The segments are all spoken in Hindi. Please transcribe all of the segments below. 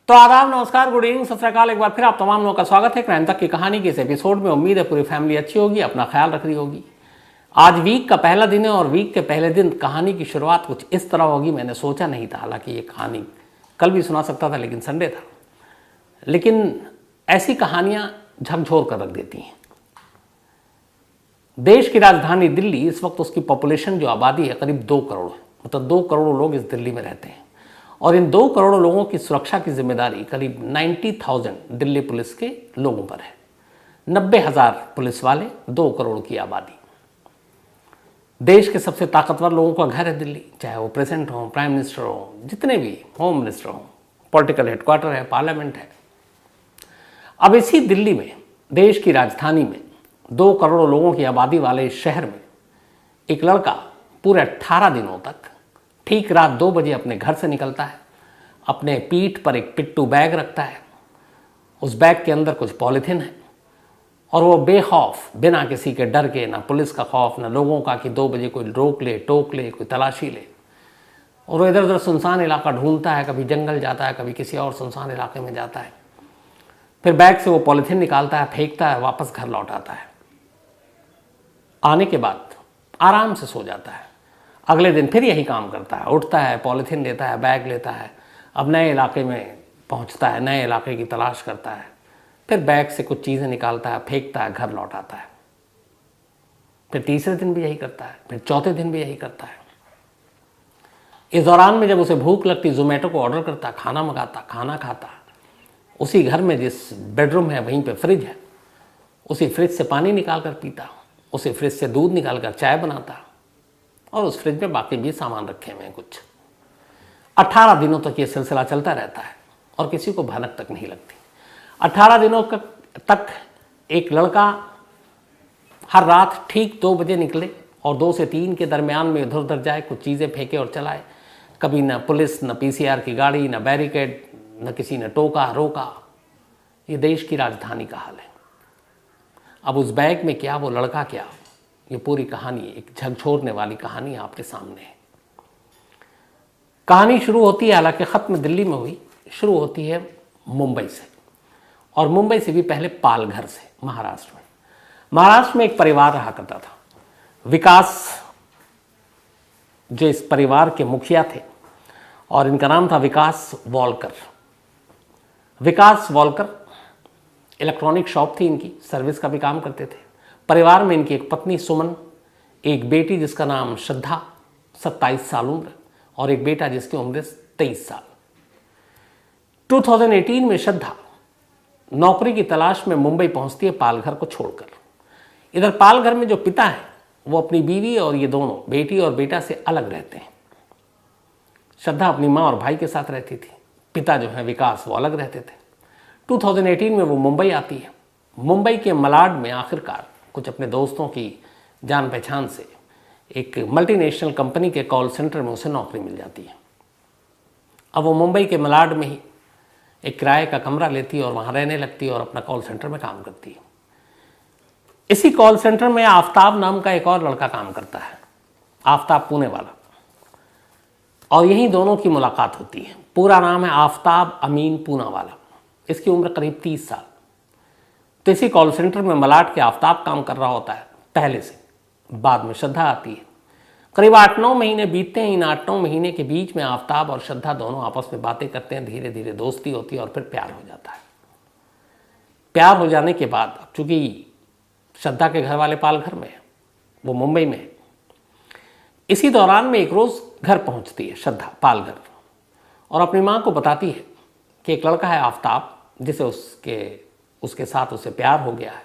तो आदाब, नमस्कार, गुड इवनिंग, सत श्री अकाल। एक बार फिर आप तमाम लोगों का स्वागत है क्राइम तक की कहानी के इस एपिसोड में। उम्मीद है पूरी फैमिली अच्छी होगी, अपना ख्याल रख रही होगी। आज वीक का पहला दिन है और वीक के पहले दिन कहानी की शुरुआत कुछ इस तरह होगी। मैंने सोचा नहीं था, हालांकि ये कहानी कल भी सुना सकता था, लेकिन संडे था। लेकिन ऐसी कहानियां झकझोर कर रख देती हैं। देश की राजधानी दिल्ली, इस वक्त उसकी पॉपुलेशन जो आबादी है करीब 2 करोड़ है। मतलब 2 करोड़ लोग इस दिल्ली में रहते हैं और इन 2 करोड़ लोगों की सुरक्षा की जिम्मेदारी करीब 90,000 दिल्ली पुलिस के लोगों पर है। 90,000 पुलिस वाले, 2 करोड़ की आबादी। देश के सबसे ताकतवर लोगों का घर है दिल्ली, चाहे वो प्रेसिडेंट हो, प्राइम मिनिस्टर हो, जितने भी, होम मिनिस्टर हो, पॉलिटिकल हेडक्वार्टर है, पार्लियामेंट है। अब इसी दिल्ली में, देश की राजधानी में, 2 करोड़ लोगों की आबादी वाले इस शहर में एक लड़का पूरे 18 दिनों तक ठीक रात 2 बजे अपने घर से निकलता है। अपने पीठ पर एक पिट्ठू बैग रखता है। उस बैग के अंदर कुछ पॉलीथिन है और वो बेखौफ, बिना किसी के डर के, ना पुलिस का खौफ, ना लोगों का कि 2 बजे कोई रोक ले, टोक ले, कोई तलाशी ले, और वो इधर उधर सुनसान इलाका ढूंढता है। कभी जंगल जाता है, कभी किसी और सुनसान इलाके में जाता है। फिर बैग से वो पॉलीथिन निकालता है, फेंकता है, वापस घर लौट आता है। आने के बाद आराम से सो जाता है। अगले दिन फिर यही काम करता है, उठता है, पॉलीथिन लेता है, बैग लेता है, अब नए इलाके में पहुंचता है, नए इलाके की तलाश करता है। फिर बैग से कुछ चीज़ें निकालता है, फेंकता है, घर लौट आता है। फिर तीसरे दिन भी यही करता है, फिर चौथे दिन भी यही करता है। इस दौरान में जब उसे भूख लगती, जोमेटो को ऑर्डर करता, खाना मंगाता, खाना खाता। उसी घर में जिस बेडरूम है वहीं पे फ्रिज है, उसी फ्रिज से पानी निकाल कर पीता, उसी फ्रिज से दूध निकाल कर चाय बनाता, और उस फ्रिज में बाकी भी सामान रखे हुए हैं कुछ। 18 दिनों तक ये सिलसिला चलता रहता है और किसी को भनक तक नहीं लगती। 18 दिनों तक एक लड़का हर रात ठीक 2 बजे निकले और 2 से 3 के दरमियान में इधर उधर जाए, कुछ चीज़ें फेंके और चलाए। कभी ना पुलिस, ना पीसीआर की गाड़ी, ना बैरिकेड, न किसी ने टोका रोका। ये देश की राजधानी का हाल है। अब उस बैग में क्या, वो लड़का क्या, ये पूरी कहानी, एक झकझोरने वाली कहानी आपके सामने है। कहानी शुरू होती है, हालांकि ख़त्म दिल्ली में हुई, शुरू होती है मुंबई से, और मुंबई से भी पहले पालघर से, महाराष्ट्र में। महाराष्ट्र में एक परिवार रहा करता था, विकास, जो इस परिवार के मुखिया थे, और इनका नाम था विकास वॉलकर। विकास वॉलकर इलेक्ट्रॉनिक शॉप थी इनकी, सर्विस का भी काम करते थे। परिवार में इनकी एक पत्नी सुमन, एक बेटी जिसका नाम श्रद्धा, 27 साल उम्र, और एक बेटा जिसकी उम्र 23 साल। 2018 में श्रद्धा नौकरी की तलाश में मुंबई पहुंचती है, पालघर को छोड़कर। इधर पालघर में जो पिता है वो अपनी बीवी और ये दोनों, बेटी और बेटा, से अलग रहते हैं। श्रद्धा अपनी माँ और भाई के साथ रहती थी, पिता जो है विकास वो अलग रहते थे। 2018 में वो मुंबई आती है। मुंबई के मलाड में आखिरकार कुछ अपने दोस्तों की जान पहचान से एक मल्टीनेशनल कंपनी के कॉल सेंटर में उसे नौकरी मिल जाती है। अब वो मुंबई के मलाड में ही एक किराए का कमरा लेती है और वहाँ रहने लगती है और अपना कॉल सेंटर में काम करती है। इसी कॉल सेंटर में आफ्ताब नाम का एक और लड़का काम करता है, आफ्ताब पुणे वाला, और यहीं दोनों की मुलाकात होती है। पूरा नाम है आफ्ताब अमीन पूनावाला। इसकी उम्र करीब 30 साल। तो इसी कॉल सेंटर में मलाड के आफ्ताब काम कर रहा होता है पहले से। बाद में श्रद्धा आती है। करीब 8-9 महीने बीतते हैं। इन 8-9 महीने के बीच में आफ्ताब और श्रद्धा दोनों आपस में बातें करते हैं, धीरे धीरे दोस्ती होती है और फिर प्यार हो जाता है। प्यार हो जाने के बाद, चूंकि श्रद्धा के घर वाले पालघर में है, वो मुंबई में है, इसी दौरान में एक रोज़ घर पहुंचती है श्रद्धा पालघर, और अपनी माँ को बताती है कि एक लड़का है आफ्ताब, जिसे उसके साथ उसे प्यार हो गया है,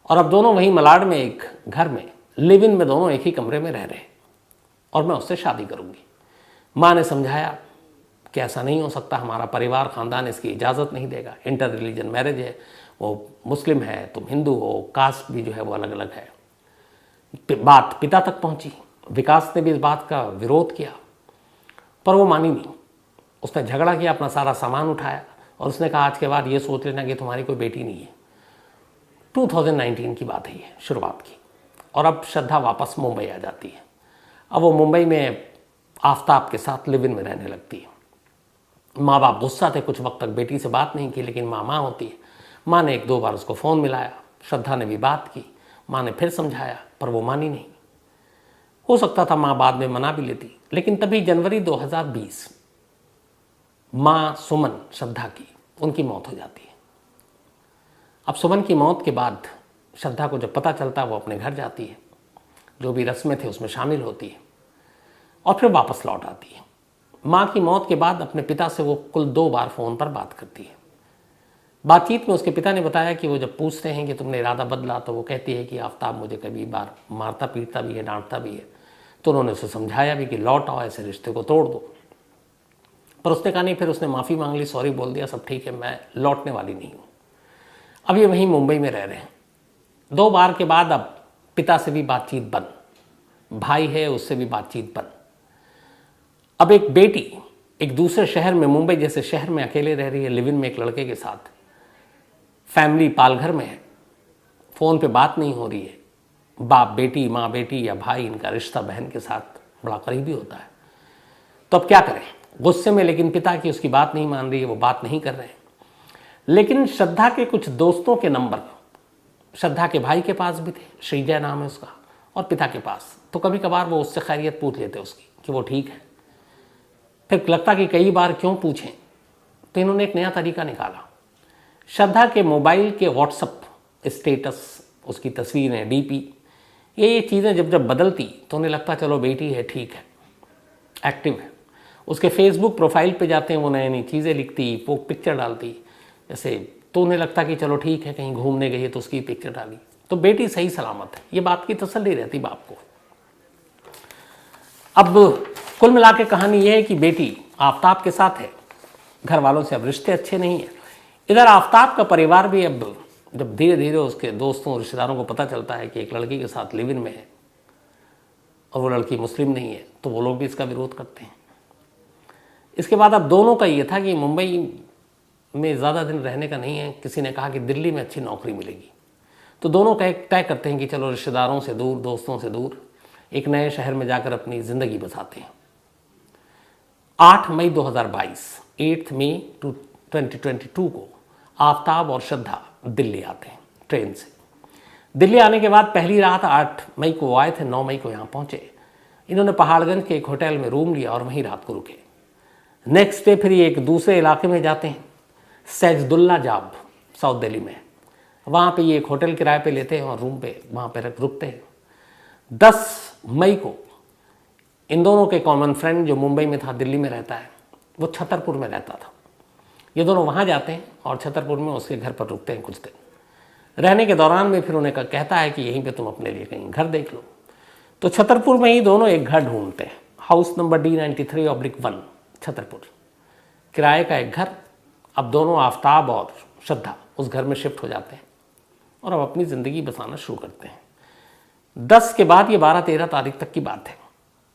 और अब दोनों वहीं मलाड में एक घर में, लिव इन में, दोनों एक ही कमरे में रह रहे हैं, और मैं उससे शादी करूंगी। माँ ने समझाया कि ऐसा नहीं हो सकता, हमारा परिवार, ख़ानदान इसकी इजाज़त नहीं देगा, इंटर रिलीजन मैरिज है, वो मुस्लिम है, तुम हिंदू हो, कास्ट भी जो है वो अलग अलग है। बात पिता तक पहुंची। विकास ने भी इस बात का विरोध किया, पर वो मानी नहीं। उसने झगड़ा किया, अपना सारा सामान उठाया, और उसने कहा आज के बाद ये सोच लेना कि तुम्हारी कोई बेटी नहीं है। 2019 की बात है ये, शुरुआत की। और अब श्रद्धा वापस मुंबई आ जाती है। अब वो मुंबई में आफ्ताब के साथ लिव इन में रहने लगती है। माँ बाप गुस्सा थे, कुछ वक्त तक बेटी से बात नहीं की, लेकिन माँ होती है। माँ ने 1-2 बार उसको फ़ोन मिलाया, श्रद्धा ने भी बात की, माँ ने फिर समझाया, पर वो मानी नहीं। हो सकता था माँ बाद में मना भी लेती, लेकिन तभी जनवरी 2020 माँ सुमन, श्रद्धा की, उनकी मौत हो जाती है। अब सुमन की मौत के बाद श्रद्धा को जब पता चलता है, वो अपने घर जाती है, जो भी रस्में थे उसमें शामिल होती है और फिर वापस लौट आती है। माँ की मौत के बाद अपने पिता से वो कुल 2 बार फ़ोन पर बात करती है। बातचीत में उसके पिता ने बताया कि वो जब पूछते हैं कि तुमने इरादा बदला, तो वो कहती है कि आफ्ताब मुझे कभी बार मारता पीटता भी है, डांटता भी है। तो उन्होंने उसे समझाया भी कि लौट आओ, ऐसे रिश्ते को तोड़ दो, पर उसने कहा नहीं। फिर उसने माफ़ी मांग ली, सॉरी बोल दिया, सब ठीक है, मैं लौटने वाली नहीं हूँ। अब ये वहीं मुंबई में रह रहे हैं। 2 बार के बाद अब पिता से भी बातचीत बंद, भाई है उससे भी बातचीत बंद। अब एक बेटी एक दूसरे शहर में, मुंबई जैसे शहर में अकेले रह रही है, लिव इन में एक लड़के के साथ, फैमिली पालघर में है, फ़ोन पे बात नहीं हो रही है। बाप बेटी, माँ बेटी या भाई, इनका रिश्ता बहन के साथ बड़ा करीबी होता है। तो अब क्या करें? गुस्से में लेकिन पिता की उसकी बात नहीं मान रही है, वो बात नहीं कर रहे हैं। लेकिन श्रद्धा के कुछ दोस्तों के नंबर श्रद्धा के भाई के पास भी थे, श्रीजय नाम है उसका, और पिता के पास। तो कभी कभार वो उससे खैरियत पूछ लेते उसकी कि वो ठीक है। फिर लगता कि कई बार क्यों पूछें, तो इन्होंने एक नया तरीका निकाला। श्रद्धा के मोबाइल के व्हाट्सअप स्टेटस, उसकी तस्वीरें, डीपी, ये चीज़ें जब जब बदलती तो उन्हें लगता चलो बेटी है, ठीक है, एक्टिव है। उसके फेसबुक प्रोफाइल पे जाते हैं, वो नई नई चीज़ें लिखती, वो पिक्चर डालती जैसे, तो उन्हें लगता कि चलो ठीक है, कहीं घूमने गई है तो उसकी पिक्चर डाली, तो बेटी सही सलामत है। ये बात की तसल्ली रहती बाप को। अब कुल मिला के कहानी यह है कि बेटी आफ्ताब के साथ है, घर वालों से अब रिश्ते अच्छे नहीं है। इधर आफ्ताब का परिवार भी अब जब धीरे धीरे उसके दोस्तों रिश्तेदारों को पता चलता है कि एक लड़की के साथ लिव इन में है और वो लड़की मुस्लिम नहीं है, तो वो लोग भी इसका विरोध करते हैं। इसके बाद अब दोनों का ये था कि मुंबई में ज़्यादा दिन रहने का नहीं है। किसी ने कहा कि दिल्ली में अच्छी नौकरी मिलेगी, तो दोनों तय करते हैं कि चलो रिश्तेदारों से दूर, दोस्तों से दूर, एक नए शहर में जाकर अपनी ज़िंदगी बसाते हैं। 8 मई 2022, 8 मई 2022 को आफ्ताब और श्रद्धा दिल्ली आते हैं ट्रेन से। दिल्ली आने के बाद पहली रात 8 मई को आए थे, 9 मई को यहाँ पहुँचे। इन्होंने पहाड़गंज के एक होटल में रूम लिया और वहीं रात को रुके। नेक्स्ट डे फिर ये एक दूसरे इलाके में जाते हैं, सैजुद्दौला जाब, साउथ दिल्ली में। वहाँ पे ये एक होटल किराए पे लेते हैं और रूम पे वहाँ पे रुकते हैं। 10 मई को इन दोनों के कॉमन फ्रेंड जो मुंबई में था, दिल्ली में रहता है, वो छतरपुर में रहता था। ये दोनों वहाँ जाते हैं और छतरपुर में उसके घर पर रुकते हैं कुछ दिन। रहने के दौरान में फिर उन्हें कहता है कि यहीं पे तुम अपने लिए कहीं घर देख लो। तो छतरपुर में ही दोनों एक घर ढूंढते हैं, हाउस नंबर D93/1 छतरपुर, किराए का एक घर। अब दोनों आफ्ताब और श्रद्धा उस घर में शिफ्ट हो जाते हैं और अब अपनी ज़िंदगी बसाना शुरू करते हैं। 10 के बाद ये 12-13 तारीख तक की बात है।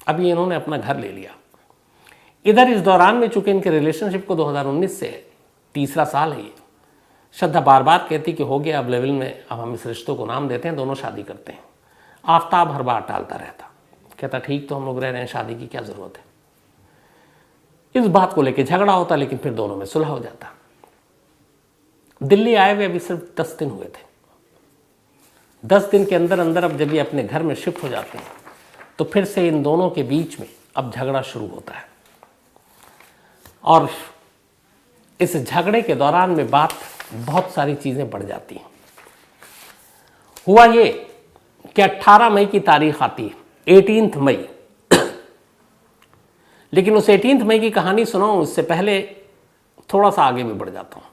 अभी इन्होंने अपना घर ले लिया। इधर इस दौरान में चूंकि इनके रिलेशनशिप को 2019 से 3रा साल है ये, श्रद्धा बार बार कहती कि हो गया अब लेवल में, अब हम इस रिश्तों को नाम देते हैं, दोनों शादी करते हैं। आफ्ताब हर बार टालता रहता, कहता ठीक तो हम लोग रह रहे हैं, शादी की क्या ज़रूरत है। इस बात को लेकर झगड़ा होता, लेकिन फिर दोनों में सुलह हो जाता। दिल्ली आए हुए अभी सिर्फ 10 दिन हुए थे। 10 दिन के अंदर अंदर अब जब ये अपने घर में शिफ्ट हो जाते हैं, तो फिर से इन दोनों के बीच में अब झगड़ा शुरू होता है। और इस झगड़े के दौरान में बात बहुत सारी चीज़ें बढ़ जाती हैं। हुआ ये कि 18 मई की तारीख आती है, 18 मई। लेकिन उस 18 मई की कहानी सुनाऊं उससे पहले थोड़ा सा आगे भी बढ़ जाता हूं।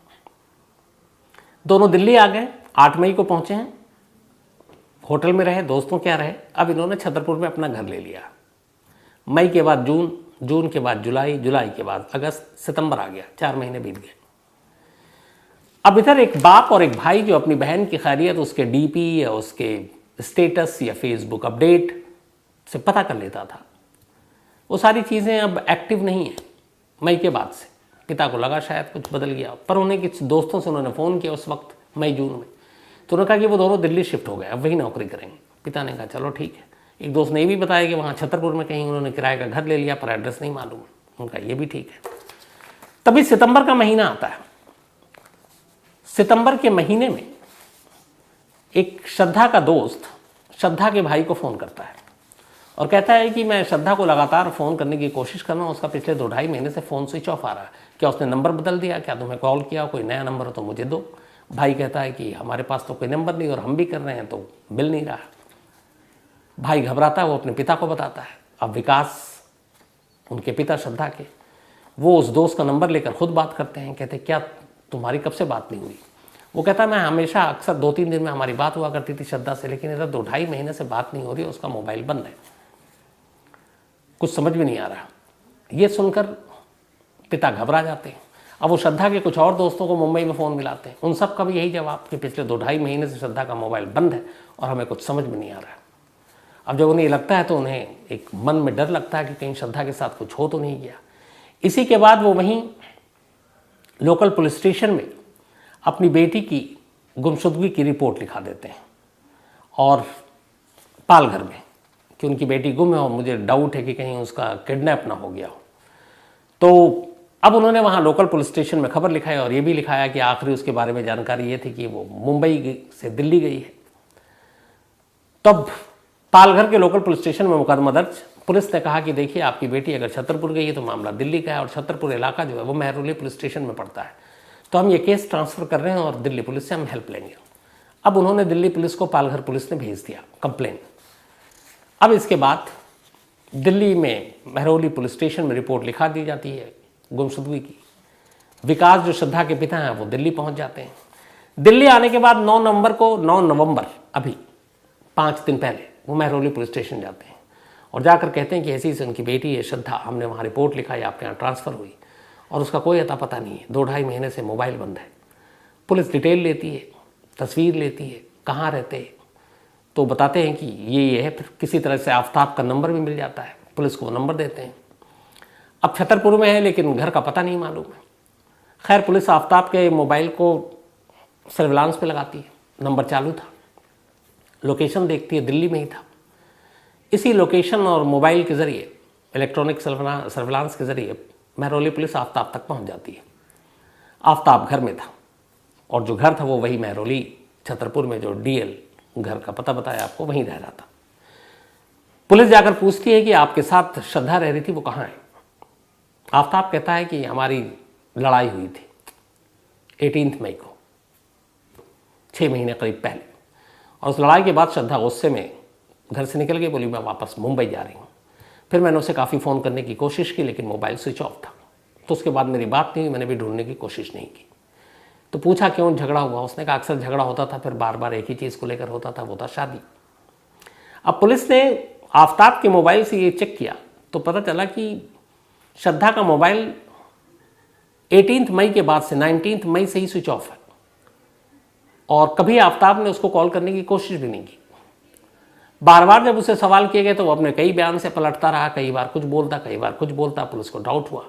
दोनों दिल्ली आ गए, 8 मई को पहुंचे हैं, होटल में रहे, दोस्तों क्या रहे। अब इन्होंने छतरपुर में अपना घर ले लिया। मई के बाद जून, जून के बाद जुलाई, जुलाई के बाद अगस्त, सितंबर आ गया, 4 महीने बीत गए। अब इधर एक बाप और एक भाई जो अपनी बहन की खैरियत उसके डीपी या उसके स्टेटस या फेसबुक अपडेट से पता कर लेता था, वो सारी चीज़ें अब एक्टिव नहीं है मई के बाद से। पिता को लगा शायद कुछ बदल गया, पर उन्हें कुछ दोस्तों से उन्होंने फ़ोन किया उस वक्त मई जून में, तो उन्होंने कहा कि वो दोनों दिल्ली शिफ्ट हो गए, अब वही नौकरी करेंगे। पिता ने कहा चलो ठीक है। एक दोस्त ने ये भी बताया कि वहाँ छतरपुर में कहीं उन्होंने किराए का घर ले लिया, पर एड्रेस नहीं मालूम। उनका ये भी ठीक है। तभी सितंबर का महीना आता है। सितंबर के महीने में एक श्रद्धा का दोस्त श्रद्धा के भाई को फ़ोन करता है और कहता है कि मैं श्रद्धा को लगातार फ़ोन करने की कोशिश कर रहा हूँ, उसका पिछले 2-2.5 महीने से फ़ोन स्विच ऑफ आ रहा है, क्या उसने नंबर बदल दिया, क्या तुम्हें कॉल किया, कोई नया नंबर हो तो मुझे दो। भाई कहता है कि हमारे पास तो कोई नंबर नहीं और हम भी कर रहे हैं तो मिल नहीं रहा। भाई घबराता है, वो अपने पिता को बताता है। अब विकास, उनके पिता श्रद्धा के, वो उस दोस्त का नंबर लेकर खुद बात करते हैं। कहते क्या तुम्हारी कब से बात नहीं हुई? वो कहता है मैं हमेशा अक्सर 2-3 दिन में हमारी बात हुआ करती थी श्रद्धा से, लेकिन इधर 2-2.5 महीने से बात नहीं हो रही, उसका मोबाइल बंद है, कुछ समझ में नहीं आ रहा। ये सुनकर पिता घबरा जाते हैं। अब वो श्रद्धा के कुछ और दोस्तों को मुंबई में फ़ोन मिलाते हैं, उन सब का भी यही जवाब कि पिछले 2-2.5 महीने से श्रद्धा का मोबाइल बंद है और हमें कुछ समझ में नहीं आ रहा। अब जब उन्हें ये लगता है तो उन्हें एक मन में डर लगता है कि कहीं श्रद्धा के साथ कुछ हो तो नहीं गया। इसी के बाद वो वहीं लोकल पुलिस स्टेशन में अपनी बेटी की गुमशुदगी की रिपोर्ट लिखा देते हैं और पालघर में कि उनकी बेटी गुम है और मुझे डाउट है कि कहीं उसका किडनैप ना हो गया हो। तो अब उन्होंने वहाँ लोकल पुलिस स्टेशन में खबर लिखाई और ये भी लिखाया कि आखिरी उसके बारे में जानकारी ये थी कि वो मुंबई से दिल्ली गई है। तब पालघर के लोकल पुलिस स्टेशन में मुकदमा दर्ज। पुलिस ने कहा कि देखिए आपकी बेटी अगर छतरपुर गई है तो मामला दिल्ली का है और छतरपुर इलाका जो है वो महरौली पुलिस स्टेशन में पड़ता है, तो हम ये केस ट्रांसफ़र कर रहे हैं और दिल्ली पुलिस से हम हेल्प लेंगे। अब उन्होंने दिल्ली पुलिस को पालघर पुलिस ने भेज दिया कंप्लेन। अब इसके बाद दिल्ली में महरौली पुलिस स्टेशन में रिपोर्ट लिखा दी जाती है गुमशुदगी की। विकास जो श्रद्धा के पिता हैं वो दिल्ली पहुंच जाते हैं। दिल्ली आने के बाद 9 नवंबर अभी 5 दिन पहले वो महरौली पुलिस स्टेशन जाते हैं और जाकर कहते हैं कि ऐसी से उनकी बेटी है श्रद्धा, हमने वहाँ रिपोर्ट लिखा है, आपके यहाँ ट्रांसफ़र हुई और उसका कोई अता पता नहीं है, 2-2.5 महीने से मोबाइल बंद है। पुलिस डिटेल लेती है, तस्वीर लेती है, कहाँ रहते हैं, तो बताते हैं कि ये है। फिर किसी तरह से आफ्ताब का नंबर भी मिल जाता है, पुलिस को वो नंबर देते हैं। अब छतरपुर में है लेकिन घर का पता नहीं मालूम है। खैर पुलिस आफ्ताब के मोबाइल को सर्विलांस पे लगाती है, नंबर चालू था, लोकेशन देखती है, दिल्ली में ही था। इसी लोकेशन और मोबाइल के ज़रिए, इलेक्ट्रॉनिक सर्विलांस के ज़रिए महरौली पुलिस आफ्ताब तक पहुंच जाती है। आफ्ताब घर में था और जो घर था वो वही महरौली छतरपुर में जो डीएल घर का पता बताया आपको, वहीं रह रहा था। पुलिस जाकर पूछती है कि आपके साथ श्रद्धा रह रही थी, वो कहाँ है? आफ्ताब कहता है कि हमारी लड़ाई हुई थी 18 मई को, 6 महीने करीब पहले, और उस लड़ाई के बाद श्रद्धा गुस्से में घर से निकल गई, बोली मैं वापस मुंबई जा रही हूँ। फिर मैंने उसे काफ़ी फ़ोन करने की कोशिश की लेकिन मोबाइल स्विच ऑफ था। तो उसके बाद मेरी बात नहीं हुई, मैंने भी ढूंढने की कोशिश नहीं की। तो पूछा क्यों झगड़ा हुआ? उसने कहा अक्सर झगड़ा होता था, फिर बार बार एक ही चीज़ को लेकर होता था, वो था शादी। अब पुलिस ने आफ्ताब के मोबाइल से ये चेक किया तो पता चला कि श्रद्धा का मोबाइल 18 मई के बाद से 19 मई से ही स्विच ऑफ है और कभी आफ्ताब ने उसको कॉल करने की कोशिश भी नहीं की। बार बार जब उसे सवाल किए गए तो वो अपने कई बयान से पलटता रहा, कई बार कुछ बोलता, कई बार कुछ बोलता। पुलिस को डाउट हुआ।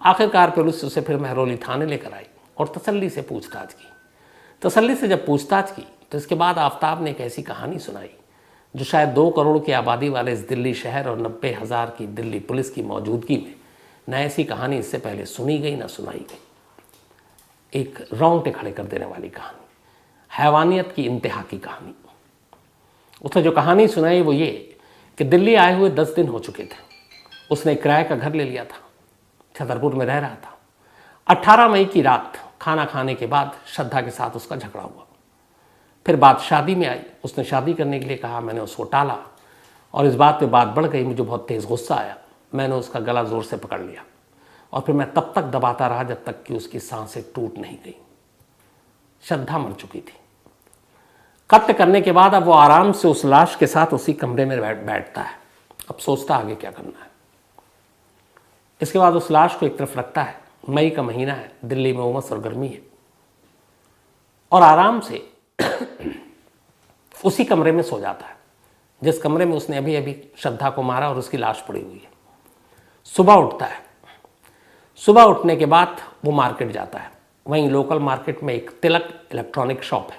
आखिरकार पुलिस उसे फिर महरौली थाने लेकर आई और तसल्ली से पूछताछ की। तसल्ली से जब पूछताछ की तो इसके बाद आफ्ताब ने एक ऐसी कहानी सुनाई जो शायद 2 करोड़ की आबादी वाले इस दिल्ली शहर और 90,000 की दिल्ली पुलिस की मौजूदगी में न ऐसी कहानी इससे पहले सुनी गई ना सुनाई गई। एक रोंगटे खड़े कर देने वाली कहानी, हैवानियत की इंतहा की कहानी। उसने जो कहानी सुनाई वो ये कि दिल्ली आए हुए 10 दिन हो चुके थे। उसने किराए का घर ले लिया था, छतरपुर में रह रहा था। 18 मई की रात खाना खाने के बाद श्रद्धा के साथ उसका झगड़ा हुआ। फिर बात शादी में आई, उसने शादी करने के लिए कहा, मैंने उसको टाला और इस बात पे बात बढ़ गई। मुझे बहुत तेज़ गुस्सा आया, मैंने उसका गला ज़ोर से पकड़ लिया और फिर मैं तब तक दबाता रहा जब तक कि उसकी सांसें टूट नहीं गई। श्रद्धा मर चुकी थी। कत्ल करने के बाद अब वो आराम से उस लाश के साथ उसी कमरे में बैठता है। अब सोचता आगे क्या करना है। इसके बाद उस लाश को एक तरफ रखता है। मई का महीना है, दिल्ली में उमस और गर्मी है, और आराम से उसी कमरे में सो जाता है जिस कमरे में उसने अभी अभी श्रद्धा को मारा और उसकी लाश पड़ी हुई है। सुबह उठता है। सुबह उठने के बाद वो मार्केट जाता है। वहीं लोकल मार्केट में एक तिलक इलेक्ट्रॉनिक शॉप है,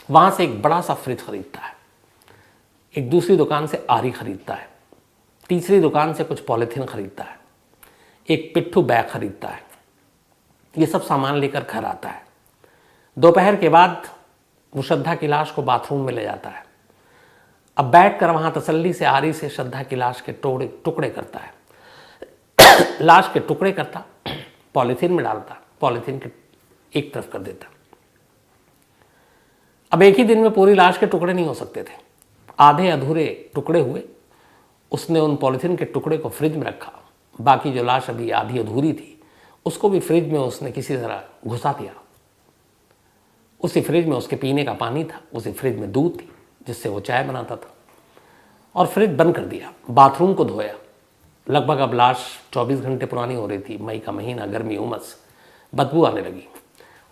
वहां से एक बड़ा सा फ्रिज खरीदता है। एक दूसरी दुकान से आरी खरीदता है। तीसरी दुकान से कुछ पॉलीथीन खरीदता है। एक पिट्ठू बैग खरीदता है, ये सब सामान लेकर घर आता है। दोपहर के बाद वो श्रद्धा की लाश को बाथरूम में ले जाता है। अब बैठकर वहां तसल्ली से आरी से श्रद्धा की लाश के टुकड़े करता है। लाश के टुकड़े करता, पॉलीथीन में डालता, पॉलीथीन के एक तरफ कर देता। अब एक ही दिन में पूरी लाश के टुकड़े नहीं हो सकते थे, आधे अधूरे टुकड़े हुए। उसने उन पॉलीथीन के टुकड़े को फ्रिज में रखा, बाकी जो लाश अभी आधी अधूरी थी उसको भी फ्रिज में उसने किसी तरह घुसा दिया। उसी फ्रिज में उसके पीने का पानी था, उसी फ्रिज में दूध थी जिससे वो चाय बनाता था, और फ्रिज बंद कर दिया। बाथरूम को धोया। लगभग अब लाश 24 घंटे पुरानी हो रही थी, मई का महीना, गर्मी, उमस, बदबू आने लगी।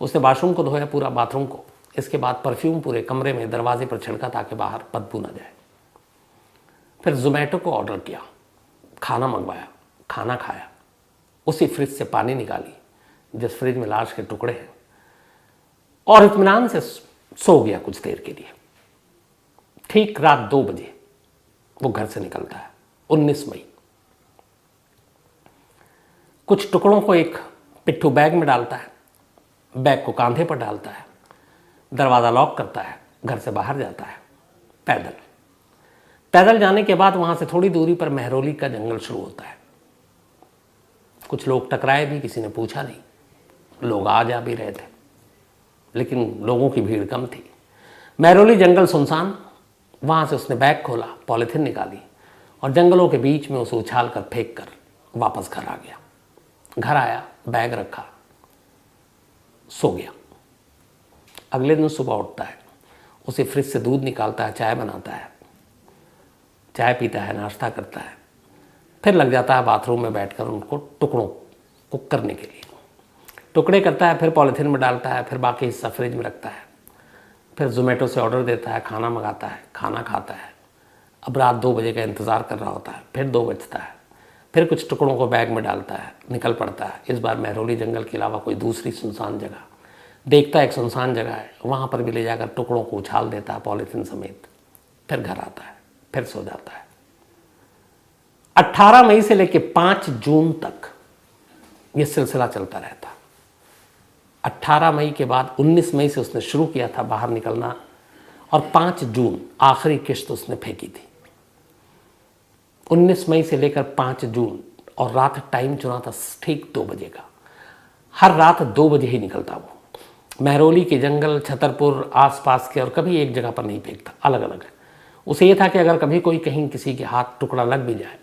उसने बाथरूम को धोया, पूरा बाथरूम को। इसके बाद परफ्यूम पूरे कमरे में दरवाजे पर छिड़का ताकि बाहर बदबू ना जाए। फिर जोमेटो को ऑर्डर किया, खाना मंगवाया, खाना खाया, उसी फ्रिज से पानी निकाली जिस फ्रिज में लाश के टुकड़े हैं, और इत्मीनान से सो गया कुछ देर के लिए। ठीक रात 2 बजे वो घर से निकलता है, 19 मई। कुछ टुकड़ों को एक पिट्ठू बैग में डालता है, बैग को कांधे पर डालता है, दरवाज़ा लॉक करता है, घर से बाहर जाता है पैदल। पैदल जाने के बाद वहां से थोड़ी दूरी पर महरौली का जंगल शुरू होता है। कुछ लोग टकराए भी, किसी ने पूछा नहीं, लोग आ जा भी रहे थे, लेकिन लोगों की भीड़ कम थी। महरौली जंगल सुनसान। वहां से उसने बैग खोला, पॉलीथीन निकाली और जंगलों के बीच में उसे उछाल कर फेंक कर वापस घर आ गया। घर आया, बैग रखा, सो गया। अगले दिन सुबह उठता है, उसे फ्रिज से दूध निकालता है, चाय बनाता है, चाय पीता है, नाश्ता करता है, फिर लग जाता है बाथरूम में बैठकर उनको टुकड़ों को करने के लिए। टुकड़े करता है, फिर पॉलीथीन में डालता है, फिर बाकी हिस्सा फ्रिज में रखता है, फिर जोमेटो से ऑर्डर देता है, खाना मंगाता है, खाना खाता है। अब रात 2 बजे का इंतज़ार कर रहा होता है, फिर 2 बजता है, फिर कुछ टुकड़ों को बैग में डालता है, निकल पड़ता है। इस बार महरौली जंगल के अलावा कोई दूसरी सुनसान जगह देखता है, एक सुनसान जगह है, वहाँ पर भी ले जाकर टुकड़ों को उछाल देता है पॉलीथीन समेत। फिर घर आता है, फिर सो जाता है। 18 मई से लेकर 5 जून तक यह सिलसिला चलता रहता। 18 मई के बाद 19 मई से उसने शुरू किया था बाहर निकलना, और 5 जून आखिरी किश्त उसने फेंकी थी। 19 मई से लेकर 5 जून, और रात टाइम चुना था ठीक 2 बजे का। हर रात 2 बजे ही निकलता वो। महरौली के जंगल, छतरपुर, आसपास के, और कभी एक जगह पर नहीं फेंकता, अलग अलग है। उसे ये था कि अगर कभी कोई कहीं किसी के हाथ टुकड़ा लग भी जाए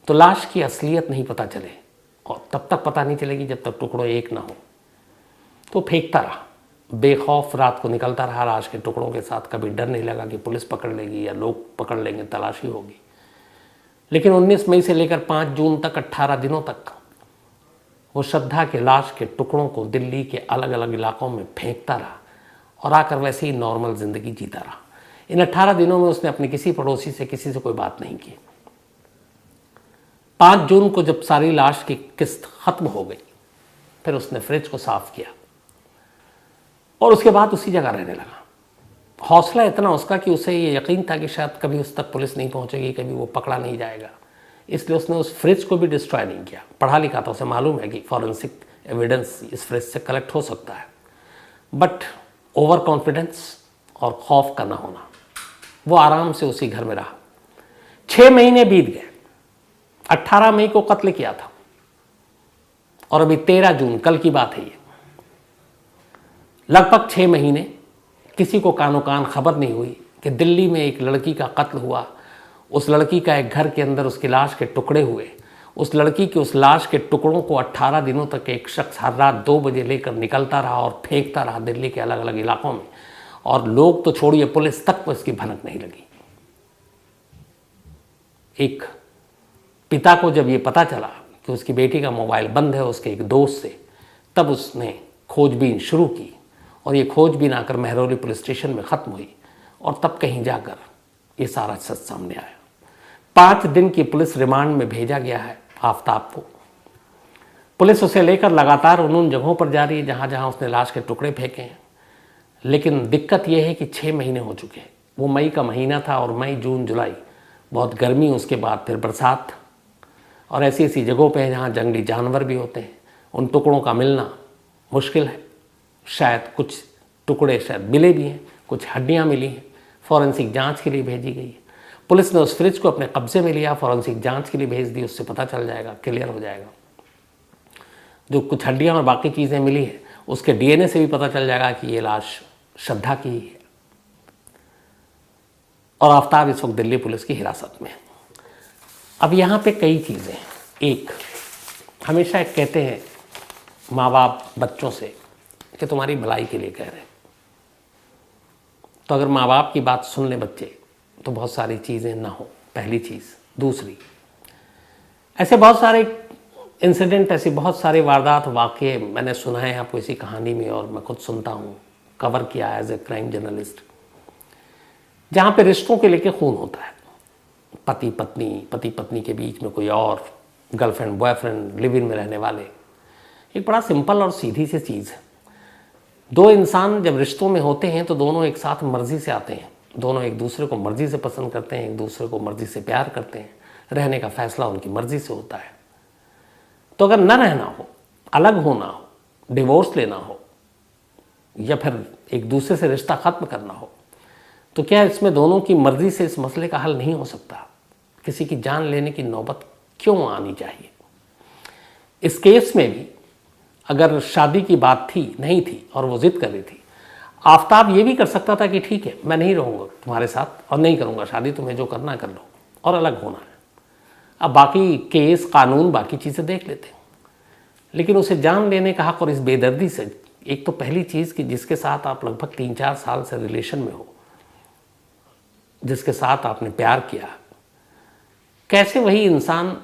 तो लाश की असलियत नहीं पता चले, और तब तक पता नहीं चलेगी जब तक टुकड़ों एक ना हो। तो फेंकता रहा, बेखौफ रात को निकलता रहा लाश के टुकड़ों के साथ। कभी डर नहीं लगा कि पुलिस पकड़ लेगी या लोग पकड़ लेंगे, तलाशी होगी। लेकिन 19 मई से लेकर 5 जून तक, 18 दिनों तक वो श्रद्धा के लाश के टुकड़ों को दिल्ली के अलग अलग इलाकों में फेंकता रहा, और आकर वैसे ही नॉर्मल ज़िंदगी जीता रहा। इन 18 दिनों में उसने अपने किसी पड़ोसी से, किसी से कोई बात नहीं की। 5 जून को जब सारी लाश की किस्त खत्म हो गई, फिर उसने फ्रिज को साफ किया, और उसके बाद उसी जगह रहने लगा। हौसला इतना उसका कि उसे ये यकीन था कि शायद कभी उस तक पुलिस नहीं पहुंचेगी, कभी वो पकड़ा नहीं जाएगा। इसलिए उसने उस फ्रिज को भी डिस्ट्रॉय नहीं किया। पढ़ा लिखा था, उसे मालूम है कि फॉरेंसिक एविडेंस इस फ्रिज से कलेक्ट हो सकता है, बट ओवर कॉन्फिडेंस और खौफ का ना होना। वो आराम से उसी घर में रहा। 6 महीने बीत गए। 18 मई को कत्ल किया था, और अभी 13 जून, कल की बात है ये। लगभग 6 महीने किसी को कानो कान खबर नहीं हुई कि दिल्ली में एक लड़की का कत्ल हुआ। उस लड़की का एक घर के अंदर उसकी लाश के टुकड़े हुए। उस लड़की के उस लाश के टुकड़ों को 18 दिनों तक एक शख्स हर रात 2 बजे लेकर निकलता रहा और फेंकता रहा दिल्ली के अलग अलग इलाकों में, और लोग तो छोड़िए, पुलिस तक को इसकी भनक नहीं लगी। एक पिता को जब ये पता चला कि उसकी बेटी का मोबाइल बंद है उसके एक दोस्त से, तब उसने खोजबीन शुरू की, और ये खोजबीन आकर महरौली पुलिस स्टेशन में ख़त्म हुई, और तब कहीं जाकर ये सारा सच सामने आया। 5 दिन की पुलिस रिमांड में भेजा गया है आफ्ताब को। पुलिस उसे लेकर लगातार उन जगहों पर जा रही है जहाँ जहाँ उसने लाश के टुकड़े फेंके हैं। लेकिन दिक्कत यह है कि 6 महीने हो चुके हैं। वो मई का महीना था, और मई, जून, जुलाई बहुत गर्मी, उसके बाद फिर बरसात। और ऐसी ऐसी जगहों पे जहाँ जंगली जानवर भी होते हैं, उन टुकड़ों का मिलना मुश्किल है। शायद कुछ टुकड़े शायद मिले भी हैं, कुछ हड्डियाँ मिली हैं, फॉरेंसिक जांच के लिए भेजी गई है। पुलिस ने उस फ्रिज को अपने कब्जे में लिया, फॉरेंसिक जांच के लिए भेज दी, उससे पता चल जाएगा, क्लियर हो जाएगा। जो कुछ हड्डियाँ और बाकी चीज़ें मिली है उसके डीएनए से भी पता चल जाएगा कि ये लाश श्रद्धा की ही है। और आफ्ताब इस वक्त दिल्ली पुलिस की हिरासत में है। अब यहाँ पे कई चीज़ें हैं। एक, हमेशा एक कहते हैं माँ बाप बच्चों से कि तुम्हारी भलाई के लिए कह रहे हैं, तो अगर माँ बाप की बात सुन लें बच्चे तो बहुत सारी चीज़ें ना हो, पहली चीज़। दूसरी, ऐसे बहुत सारे इंसिडेंट, ऐसी बहुत सारे वारदात वाक़े मैंने सुना है आपको इसी कहानी में, और मैं खुद सुनता हूँ, कवर किया एज ए क्राइम जर्नलिस्ट, जहाँ पे रिश्तों के लेके खून होता है। पति पत्नी के बीच में कोई और, गर्लफ्रेंड बॉयफ्रेंड, लिव इन में रहने वाले। एक बड़ा सिंपल और सीधी सी चीज़ है। दो इंसान जब रिश्तों में होते हैं तो दोनों एक साथ मर्जी से आते हैं, दोनों एक दूसरे को मर्जी से पसंद करते हैं, एक दूसरे को मर्जी से प्यार करते हैं, रहने का फैसला उनकी मर्जी से होता है। तो अगर न रहना हो, अलग होना हो, डिवोर्स लेना हो, या फिर एक दूसरे से रिश्ता ख़त्म करना हो, तो क्या इसमें दोनों की मर्जी से इस मसले का हल नहीं हो सकता? किसी की जान लेने की नौबत क्यों आनी चाहिए? इस केस में भी अगर शादी की बात थी, नहीं थी, और वो जिद कर रही थी, आफ्ताब ये भी कर सकता था कि ठीक है मैं नहीं रहूँगा तुम्हारे साथ और नहीं करूँगा शादी, तुम्हें जो करना कर लो, और अलग होना है। अब बाकी केस, कानून, बाकी चीज़ें देख लेते हैं। लेकिन उसे जान लेने का हक, और इस बेदर्दी से, एक तो पहली चीज़ कि जिसके साथ आप लगभग 3-4 साल से रिलेशन में हो, जिसके साथ आपने प्यार किया, कैसे वही इंसान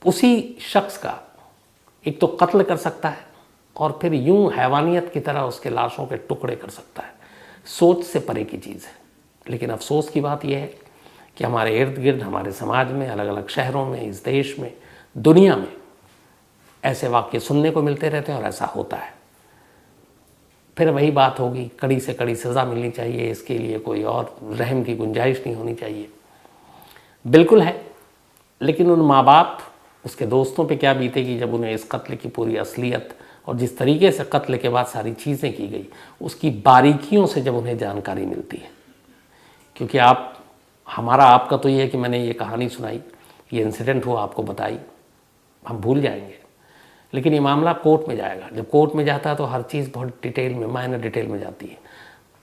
उसी शख्स का एक तो कत्ल कर सकता है और फिर यूं हैवानियत की तरह उसके लाशों के टुकड़े कर सकता है? सोच से परे की चीज़ है। लेकिन अफसोस की बात यह है कि हमारे इर्द गिर्द, हमारे समाज में, अलग अलग शहरों में, इस देश में, दुनिया में ऐसे वाक्य सुनने को मिलते रहते हैं और ऐसा होता है। फिर वही बात होगी, कड़ी से कड़ी सज़ा मिलनी चाहिए, इसके लिए कोई और रहम की गुंजाइश नहीं होनी चाहिए। बिल्कुल है, लेकिन उन माँ बाप, उसके दोस्तों पे क्या बीतेगी जब उन्हें इस कत्ल की पूरी असलियत और जिस तरीके से कत्ल के बाद सारी चीज़ें की गई उसकी बारीकियों से जब उन्हें जानकारी मिलती है। क्योंकि आपका तो ये है कि मैंने ये कहानी सुनाई, ये इंसिडेंट हुआ, आपको बताई, हम भूल जाएंगे। लेकिन ये मामला कोर्ट में जाएगा। जब कोर्ट में जाता है तो हर चीज़ बहुत डिटेल में, माइनर डिटेल में जाती है।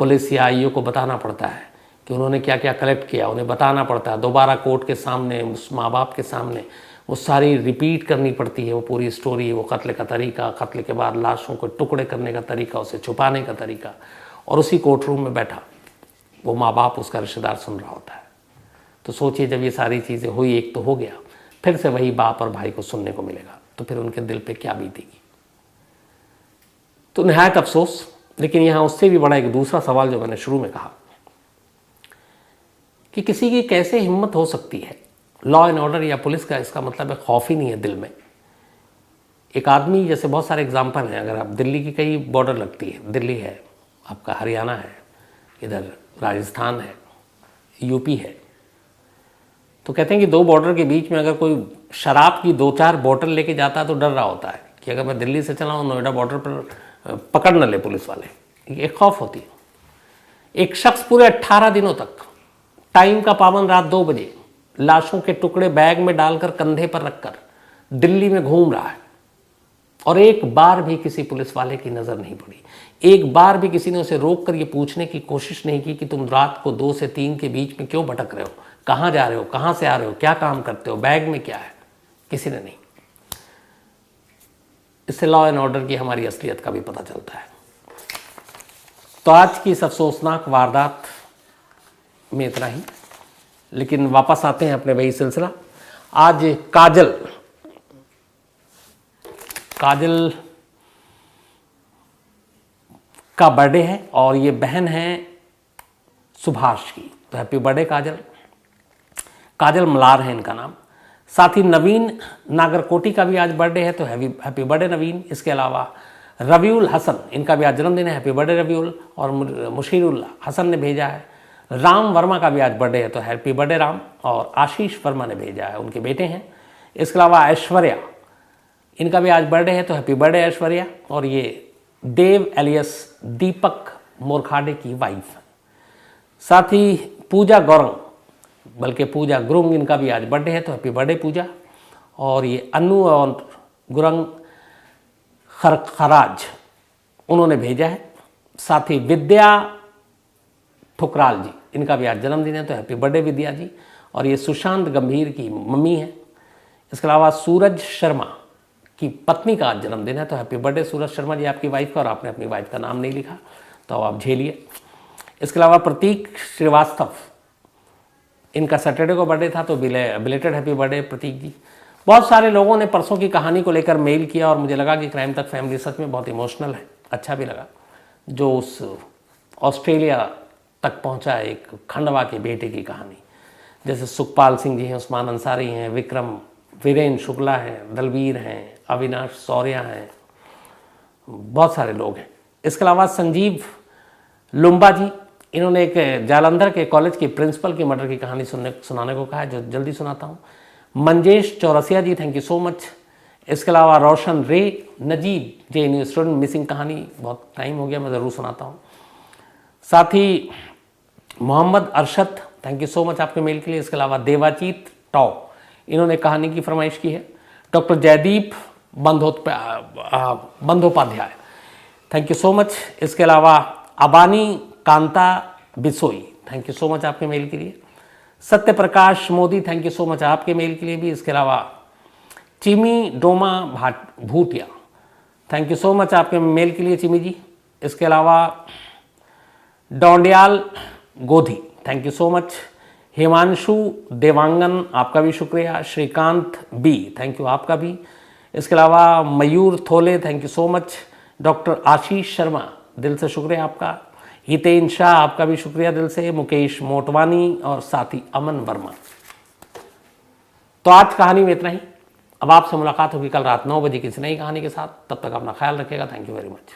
पुलिस या आईओ को बताना पड़ता है कि उन्होंने क्या क्या कलेक्ट किया, उन्हें बताना पड़ता है। दोबारा कोर्ट के सामने, उस माँ बाप के सामने वो सारी रिपीट करनी पड़ती है, वो पूरी स्टोरी, वो कत्ल का तरीका, कत्ल के बाद लाशों को टुकड़े करने का तरीका, उसे छुपाने का तरीका। और उसी कोर्ट रूम में बैठा वो माँ बाप, उसका रिश्तेदार सुन रहा होता है। तो सोचिए, जब ये सारी चीज़ें हुई, एक तो हो गया, फिर से वही बाप और भाई को सुनने को मिलेगा, तो फिर उनके दिल पे क्या बीतेगी। तो निहायत अफसोस। लेकिन यहाँ उससे भी बड़ा एक दूसरा सवाल जो मैंने शुरू में कहा कि किसी की कैसे हिम्मत हो सकती है, लॉ एंड ऑर्डर या पुलिस का इसका मतलब है खौफ ही नहीं है दिल में। एक आदमी, जैसे बहुत सारे एग्जाम्पल हैं, अगर आप दिल्ली की कई बॉर्डर लगती है, दिल्ली है, आपका हरियाणा है, इधर राजस्थान है, यूपी है, तो कहते हैं कि दो बॉर्डर के बीच में अगर कोई शराब की 2-4 बोतल लेके जाता है तो डर रहा होता है कि अगर मैं दिल्ली से चला हूँ, नोएडा बॉर्डर पर पकड़ न ले पुलिस वाले, एक खौफ होती है। एक शख्स पूरे 18 दिनों तक टाइम का पाबंद, रात 2 बजे लाशों के टुकड़े बैग में डालकर कंधे पर रखकर दिल्ली में घूम रहा है, और एक बार भी किसी पुलिस वाले की नज़र नहीं पड़ी। एक बार भी किसी ने उसे रोक कर ये पूछने की कोशिश नहीं की कि तुम रात को 2 से 3 के बीच में क्यों भटक रहे हो, कहाँ जा रहे हो, कहाँ से आ रहे हो, क्या काम करते हो, बैग में क्या है। किसी ने नहीं। इससे लॉ एंड ऑर्डर की हमारी असलियत का भी पता चलता है। तो आज की इस अफसोसनाक वारदात में इतना ही। लेकिन वापस आते हैं अपने वही सिलसिला। आज काजल का बर्थडे है और ये बहन है सुभाष की, तो हैप्पी बर्थडे काजल। काजल मलार है इनका नाम। साथ ही नवीन नागरकोटी का भी आज बर्थडे है, तो हैप्पी बर्थडे नवीन। इसके अलावा रबीउल हसन, इनका भी आज जन्मदिन है, हैप्पी बर्थडे रबीउल। और मुशीरुल्लाह हसन ने भेजा है। राम वर्मा का भी आज बर्थडे है, तो हैप्पी बर्थडे राम। और आशीष वर्मा ने भेजा है, उनके बेटे हैं। इसके अलावा ऐश्वर्या, इनका भी आज बर्थडे है, तो हैप्पी बर्थडे ऐश्वर्या। और ये देव एलियस दीपक मोरखाडे की वाइफ है। साथ ही पूजा गौरंग, बल्कि पूजा गुरुंग, इनका भी आज बर्थडे है, तो हैप्पी बर्थडे पूजा। और ये अनु और गुरंग खराज, उन्होंने भेजा है। साथ ही विद्या ठुकराल जी, इनका भी आज जन्मदिन है, तो हैप्पी बर्थडे विद्या जी। और ये सुशांत गंभीर की मम्मी है। इसके अलावा सूरज शर्मा की पत्नी का आज जन्मदिन है, तो हैप्पी बर्थडे सूरज शर्मा जी, आपकी वाइफ का। और आपने अपनी वाइफ का नाम नहीं लिखा, तो आप झेलिए। इसके अलावा प्रतीक श्रीवास्तव, इनका सैटरडे को बर्थडे था, तो बिलेटेड हैप्पी बर्थडे प्रतीक जी। बहुत सारे लोगों ने परसों की कहानी को लेकर मेल किया और मुझे लगा कि क्राइम तक फैमिली सच में बहुत इमोशनल है, अच्छा भी लगा। जो उस ऑस्ट्रेलिया तक पहुंचा एक खंडवा के बेटे की कहानी, जैसे सुखपाल सिंह जी हैं, उस्मान अंसारी हैं, विक्रम वीरेंद्र शुक्ला हैं, दलवीर हैं, अविनाश सौर्या हैं, बहुत सारे लोग हैं। इसके अलावा संजीव लुम्बा जी, इन्होंने एक जालंधर के कॉलेज के प्रिंसिपल की मर्डर की कहानी सुनाने को कहा है, जो जल्दी सुनाता हूँ। मंजेश चौरसिया जी, थैंक यू सो मच। इसके अलावा रोशन रे, नजीब जे स्टूडेंट मिसिंग कहानी, बहुत टाइम हो गया, मैं ज़रूर सुनाता हूँ। साथ ही Mohammad Arshad, thank you so much आपके मेल के लिए। इसके अलावा देवाचीत टॉ, इन्होंने कहानी की फरमाइश की है। Doctor Jaideep Bandopadhyay, thank you so much. इसके अलावा Abani Kanta Bisoi, thank you so much आपके मेल के लिए। Satya Prakash Modi, thank you so much आपके मेल के लिए भी। इसके अलावा Chimi Doma Bhutia, thank you so much आपके मेल के लिए चिमी जी। इसके अलावा Dondiyal Godhi, thank you so much. Himanshu Dewangan, आपका भी शुक्रिया। श्रीकांत बी, थैंक यू आपका भी। इसके अलावा Mayur Thole, thank you so much. Doctor Ashish Sharma, दिल से शुक्रिया आपका। हितेन शाह, आपका भी शुक्रिया दिल से। मुकेश मोटवानी और साथी अमन वर्मा। तो आज कहानी में इतना ही। अब आपसे मुलाकात होगी कल रात 9 बजे किसी नई कहानी के साथ। तब तक अपना ख्याल रखिएगा। Thank you very much.